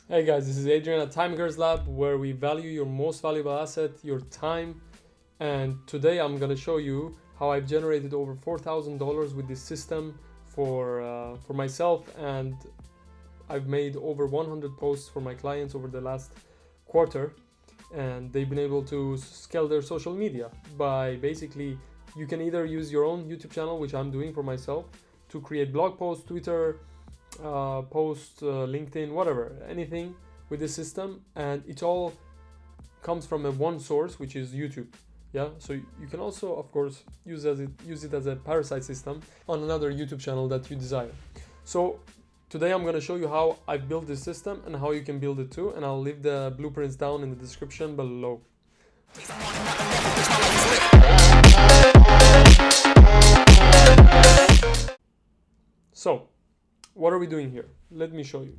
Hey guys, this is Adrian at Timecodes Lab, where we value your most valuable asset, your time. And today I'm going to show you how I've generated over $4,000 with this system for myself, and I've made over 100 posts for my clients over the last quarter, and they've been able to scale their social media by basically, you can either use your own YouTube channel, which I'm doing for myself, to create blog posts, Twitter, LinkedIn, whatever, anything with the system, and it all comes from a one source, which is YouTube. Yeah, so you can also, of course, use it as a parasite system on another YouTube channel that you desire. So today I'm going to show you how I built this system and how you can build it too, and I'll leave the blueprints down in the description below. So what are we doing here? Let me show you.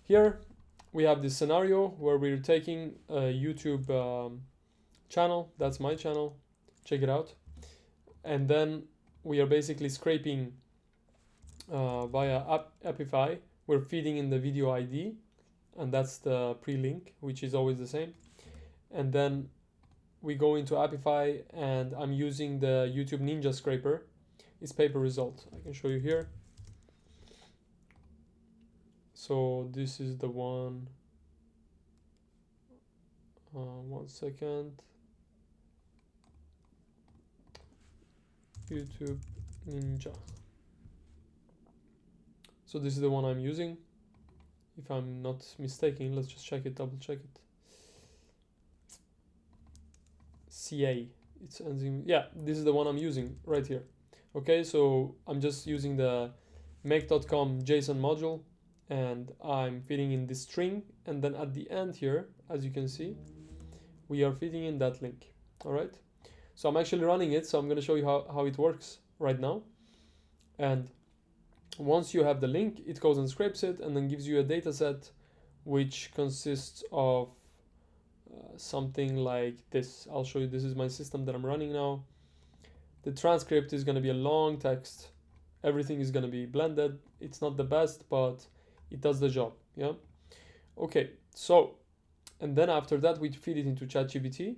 Here we have this scenario where we're taking a YouTube channel. That's my channel. Check it out. And then we are basically scraping via Apify. We're feeding in the video ID, and that's the pre-link, which is always the same. And then we go into Apify, and I'm using the YouTube Ninja scraper. It's paper result. I can show you here. So this is the one. 1 second. YouTube Ninja. So this is the one I'm using. If I'm not mistaken, let's just check it, double check it. CA. It's ends. Yeah, this is the one I'm using right here. Okay, so I'm just using the make.com JSON module, and I'm feeding in this string, and then at the end here, as you can see, we are feeding in that link. All right, so I'm actually running it, so I'm going to show you how it works right now. And once you have the link, it goes and scrapes it and then gives you a data set which consists of something like this. I'll show you. This is my system that I'm running now. The transcript is going to be a long text. Everything is going to be blended. It's not the best, but it does the job. Yeah. Okay. So, and then after that, we feed it into ChatGPT.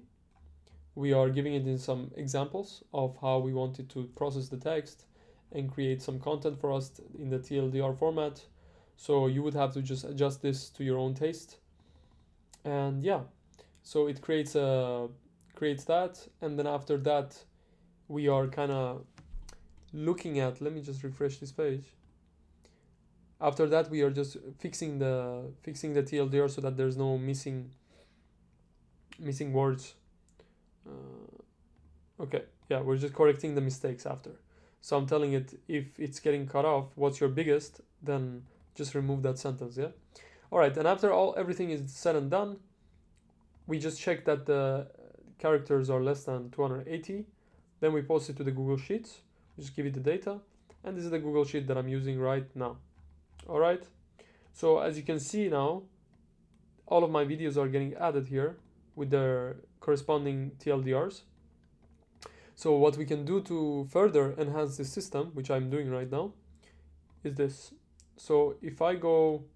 We are giving it in some examples of how we want it to process the text and create some content for us in the TLDR format. So you would have to just adjust this to your own taste. And yeah, so it creates that, and then after that, we are kind of looking at. Let me just refresh this page. After that, we are just fixing the TLDR so that there's no missing words. Okay, yeah, we're just correcting the mistakes after. So I'm telling it, if it's getting cut off, what's your biggest, then just remove that sentence. Yeah. All right, and after everything is said and done, we just check that the characters are less than 280. Then we post it to the Google Sheets. We just give it the data, and this is the Google Sheet that I'm using right now. All right. So as you can see now, all of my videos are getting added here with their corresponding TLDRs. So what we can do to further enhance this system, which I'm doing right now, is this. So if I go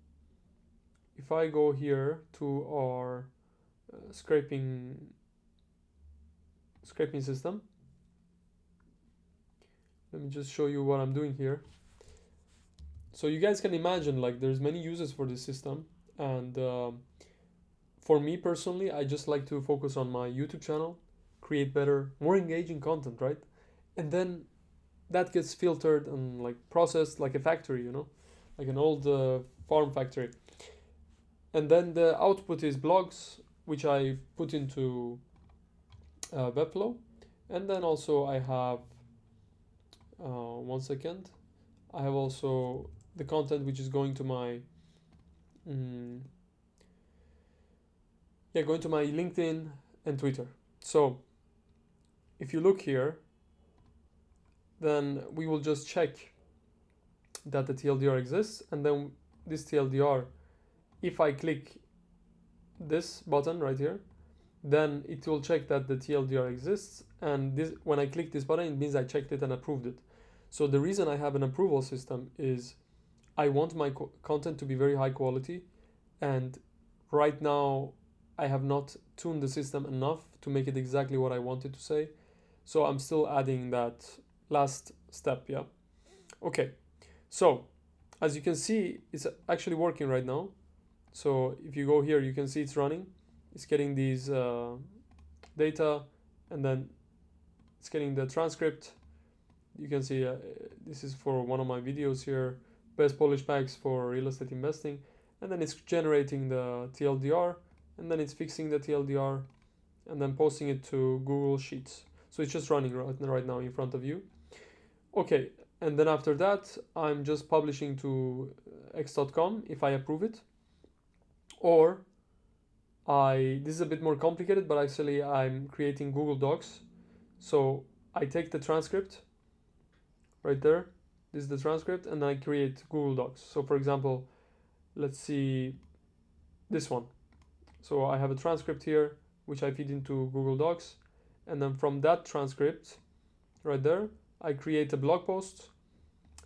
here to our scraping system, let me just show you what I'm doing here. So you guys can imagine, like, there's many uses for this system, and for me personally, I just like to focus on my YouTube channel, create better, more engaging content, right? And then that gets filtered and like processed like a factory, you know, like an old farm factory. And then the output is blogs, which I put into Webflow. And then also I have, 1 second, I have also the content which is going to my, going to my LinkedIn and Twitter. So if you look here, then we will just check that the TLDR exists, and then this TLDR, if I click this button right here, then it will check that the TLDR exists, and this, when I click this button, it means I checked it and approved it. So the reason I have an approval system is I want my content to be very high quality, and right now I have not tuned the system enough to make it exactly what I wanted to say. So I'm still adding that last step, yeah. Okay, so as you can see, it's actually working right now. So if you go here, you can see it's running. It's getting these data, and then it's getting the transcript. You can see this is for one of my videos here, best Polish packs for real estate investing. And then it's generating the TLDR, and then it's fixing the TLDR, and then posting it to Google Sheets. So it's just running right now in front of you. Okay, and then after that, I'm just publishing to x.com if I approve it. Or this is a bit more complicated, but actually I'm creating Google Docs. So I take the transcript right there. This is the transcript, and I create Google Docs. So for example, let's see this one. So I have a transcript here, which I feed into Google Docs. And then from that transcript right there, I create a blog post.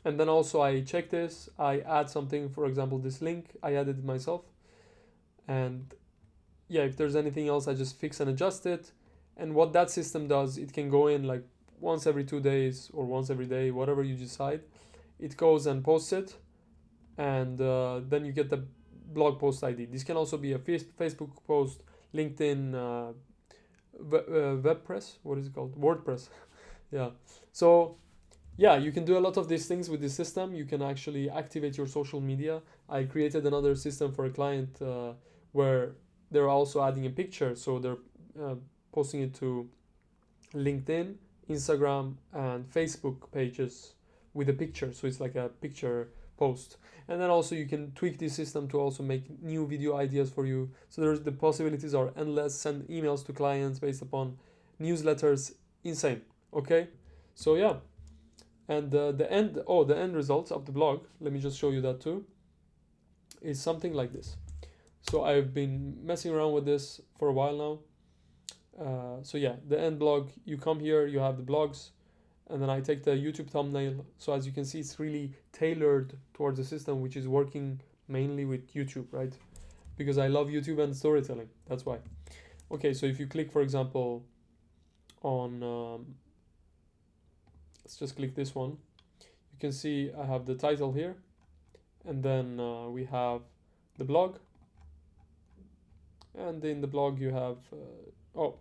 And then also I check this, I add something, for example, this link, I added it myself. And yeah, if there's anything else, I just fix and adjust it. And what that system does, it can go in like once every 2 days or once every day, whatever you decide. It goes and posts it, and then you get the blog post ID. This can also be a Facebook post, LinkedIn, Webpress, what is it called? WordPress. Yeah. So yeah, you can do a lot of these things with this system. You can actually activate your social media. I created another system for a client where they're also adding a picture. So they're posting it to LinkedIn, Instagram, and Facebook pages with a picture. So it's like a picture post. And then also you can tweak this system to also make new video ideas for you. So the possibilities are endless. Send emails to clients based upon newsletters. Insane. Okay. So yeah. And the end results of the blog, let me just show you that too, is something like this. So I've been messing around with this for a while now. So yeah, the end blog, you come here, you have the blogs, and then I take the YouTube thumbnail. So as you can see, it's really tailored towards the system, which is working mainly with YouTube, right? Because I love YouTube and storytelling, that's why. Okay, so if you click, for example, on let's just click this one. You can see I have the title here, and then we have the blog, and in the blog you have oh,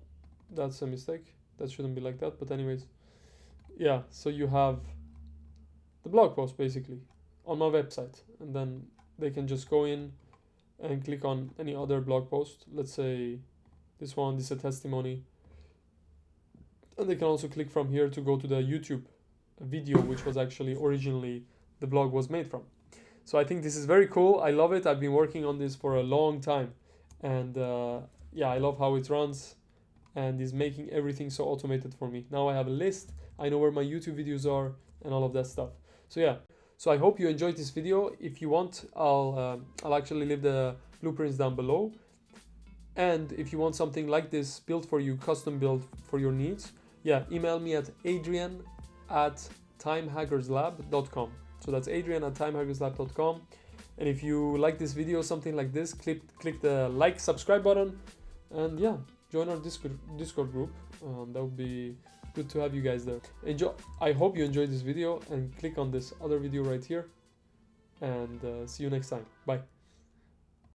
that's a mistake, that shouldn't be like that, but anyways, yeah, so you have the blog post basically on my website, and then they can just go in and click on any other blog post. Let's say this one, this is a testimony, and they can also click from here to go to the YouTube video, which was actually originally the blog was made from. So I think this is very cool. I love it. I've been working on this for a long time, and yeah, I love how it runs and is making everything so automated for me. Now I have a list, I know where my YouTube videos are and all of that stuff. So yeah, so I hope you enjoyed this video. If you want, I'll actually leave the blueprints down below. And if you want something like this built for you, custom built for your needs, yeah, email me at adrian@timehackerslab.com. So that's adrian@timehackerslab.com. And if you like this video, something like this, click the like, subscribe button, and yeah, join our Discord group. That would be good to have you guys there. I hope you enjoyed this video, and click on this other video right here, and see you next time. Bye.